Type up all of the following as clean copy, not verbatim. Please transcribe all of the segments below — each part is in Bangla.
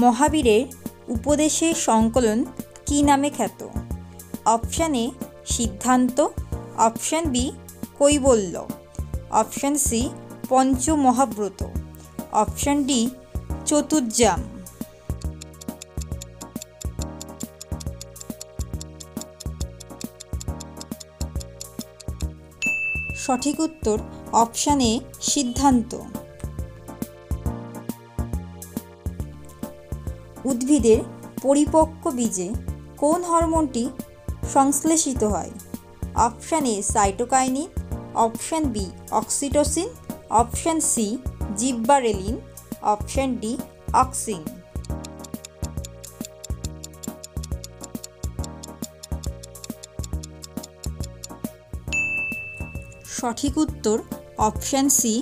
মহাবীরের উপদেশের সংকলন কী নামে খ্যাত? অপশান এ সিদ্ধান্ত, অপশান বি কৈবল্য, অপশান সি পঞ্চমহাব্রত, অপশান ডি চতুর্যাম। সঠিক উত্তর অপশান এ সিদ্ধান্ত। উদ্ভিদের পরিপক্ক বীজে কোন হরমোনটি সংশ্লেষিত হয়? Option A cytokinin, option B oxytocin, option C gibberellin, option D auxin. সঠিক উত্তর অপশান সি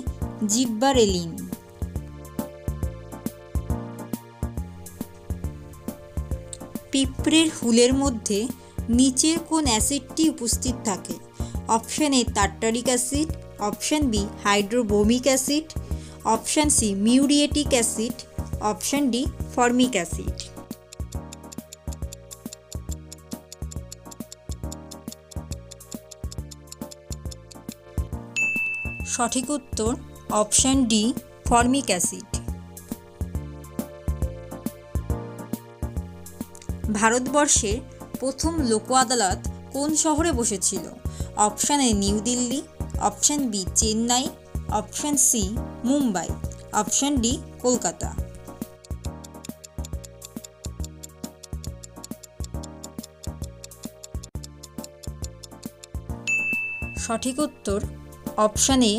জিব্বারেলিন। পিঁপড়ের হুলের মধ্যে নিচের কোন অ্যাসিডটি উপস্থিত থাকে? Option A tartaric acid, option B hydrobromic acid, option C muriatic acid, option D formic acid. সঠিক উত্তর অপশান ডি ফর্মিক অ্যাসিড। ভারতবর্ষের প্রথম লোক আদালত কোন শহরে বসেছিল? Option A New Delhi, option B Chennai, option C Mumbai, option D Kolkata. সঠিক উত্তর অপশান এ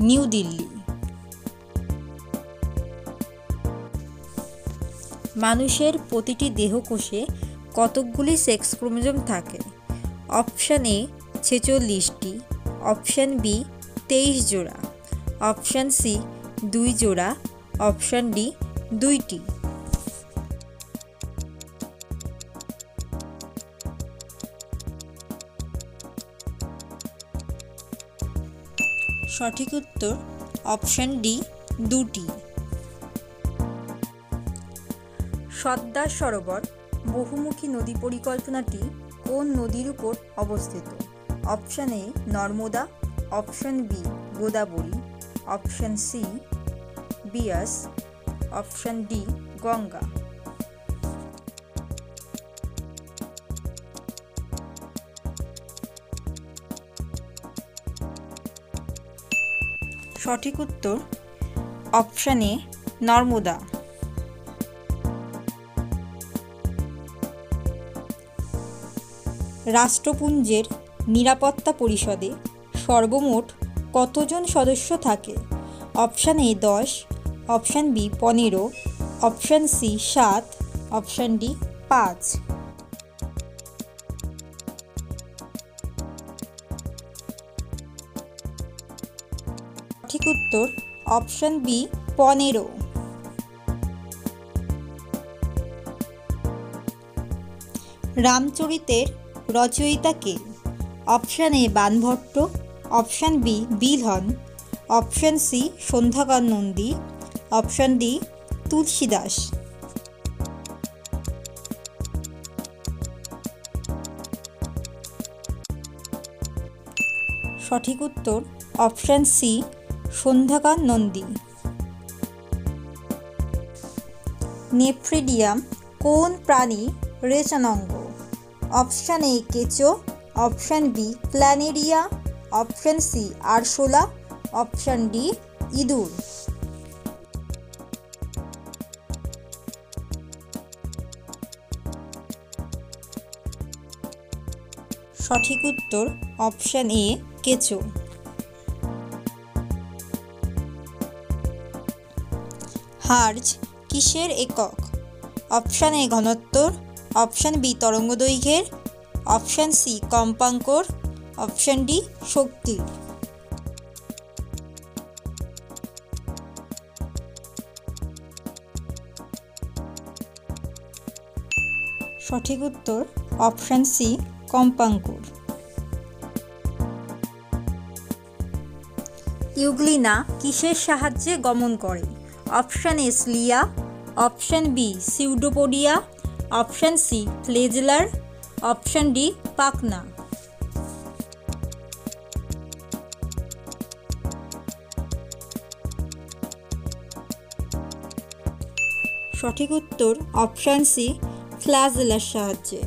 নিউ দিল্লি। মানুষের প্রতিটি দেহকোষে কতকগুলি সেক্স ক্রোমোজোম থাকে? অপশান এ 46টি, অপশান বি 23 জোড়া, অপশান সি 2 জোড়া, অপশান ডি 2টি। সঠিক উত্তর অপশান ডি 2টি। সর্দার সরোবর বহুমুখী নদী পরিকল্পনাটি কোন নদীর উপর অবস্থিত? Option A Narmada, option B Godavari, option C Beas, option D Ganga. সঠিক উত্তর অপশান এ নর্মদা। রাষ্ট্রপুঞ্জের নিরাপত্তা পরিষদে সর্বমোট কতজন সদস্য থাকে? Option A 10, option B 15, option C 7, option D 5। সঠিক উত্তর অপশান বি 15। রামচরিতের রচয়িতা কে? Option A Banabhatta, option B Bilhana, option C Sandhyakar Nandi, option D Tulsidas. সঠিক উত্তর option C Sandhyakar Nandi. Nephridium কোন প্রাণী রেচনাঙ্গ? অপশান এ কেঁচো, option B planaria, option C আরশোলা, অপশান ডি ইঁদুর। সঠিক উত্তর অপশান এ কেঁচো। হার্জ কিসের একক? অপশান এ ঘনত্বর, অপশান বি তরঙ্গদৈর্ঘ্যের, অপশান সি কম্পাঙ্কর, অপশান ডি শক্তির। সঠিক উত্তর অপশান সি কম্পাঙ্কর। ইউগ্লিনা কিসের সাহায্যে গমন করে? Option A cilia, option B pseudopodia, option C flagella, option D পাকনা। সঠিক উত্তর অপশান সি ফ্ল্যাজেলার সাহায্যে।